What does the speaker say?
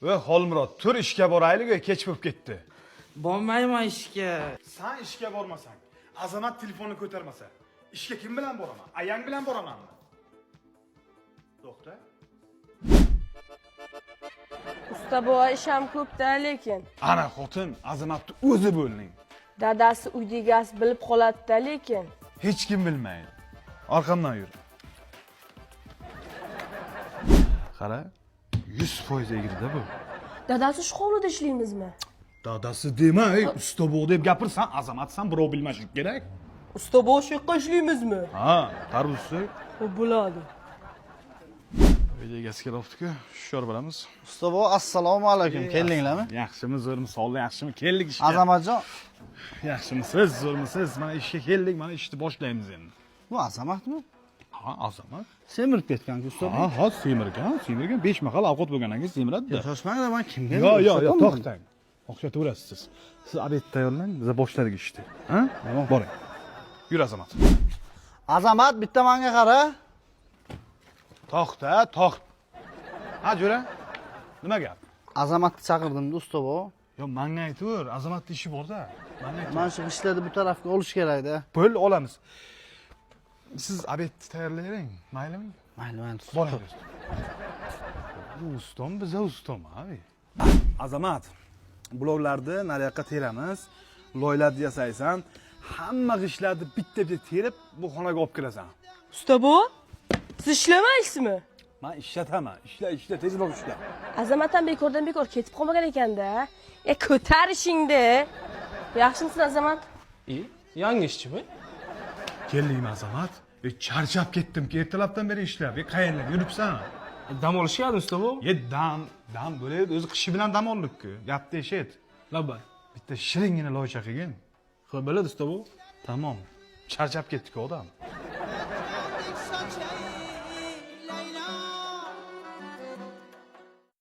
Ve Xolmurod, tur ishga boraylik, kech bo'lib ketdi. Bormayman ishga. Sen ishga bormasang, Azamat telefonni ko'tarmasa, ishga kim bilan boraman? Ayang bilan boramanmi? To'xta. Usta boğa ish ham ko'p-da lekin. Ana xotin Azamatni o'zi bo'lning. Dadasi uyda egasi bilib qoladi-da lekin. Hech kim bilmaydi. Orqamdan yur. Qara, 100% egildi bu. Dadasi shu hovlida ishlaymizmi? Dadasi demay, usta bo'g' deb gapirsan, Azamatsan birov bilmasligi kerak. Usta boğa shu yoqqa ishlaymizmi? Ha, tarvuzsi. O bo'ladi. Uyda egasi kelyapti-ku, hushyor bo'lamiz. Usta bo, assalomu alaykum. Keldinglarmi? Yaxshimi, zo'rmi, sog'lik yaxshimi? Keldik ishga. Azamatjon. Yaxshimisiz, zo'rmisiz? Mana ishga keldik, mana ishni boshlaymiz endi. Bu Azamatmi? Ha, Azamat. Semirib ketgan-ku usta bo. Ha, semirgan 5 mahal ovqat bo'lgandan keyin semiradi-da. Shoshmanglar, men kimga? Yo'q, to'xtang. O'xshataverasiz siz. Siz obed tayyorlang, biz boshladik ishni. Ha? Boring. Yur Azamat. Azamat, bitta menga qara. To'xta. Ha, jo'ra. Nima gap? Azamatni chaqirdim-da usta bo. Yo, menga aytaver, Azamatning ishi bor-da. Menga aytaver. Men shu ishlarni bu tarafga olish kerak-da. Pul olamiz. Siz obed tayyorlayvering, maylimi? Mayli. Boring. Bu ustom biza ustom, abi. Azamat, bulovlarni nariyoqqa teramiz, loylarni yasaysan, hamma g'ishlarni bitta-bitta terib bu xonaga olib kirasan. Usta boğa, siz ishlamaysizmi? Men ishlataman. Ishla, tezroq ishla. Azamat ham bekordan bekor ketib qolmagan ekan-da. Ko'tar ishingni. Yaxshimisiz Azamat? Yangi ishchimi? Keldingmi Azamat? Charchab ketdim-ki, ertalabdan beri ishlab. Qayerlar yuribsan? Dam olishgan usta bu. Dam bo'ladi, o'zi qishi bilan dam oldik-ku. Gapni eshit. Labba. Bitta shiringina loyiha qilgin. Xo'p, bo'ladi usta bu. Tamom. Charchab ketdik odam.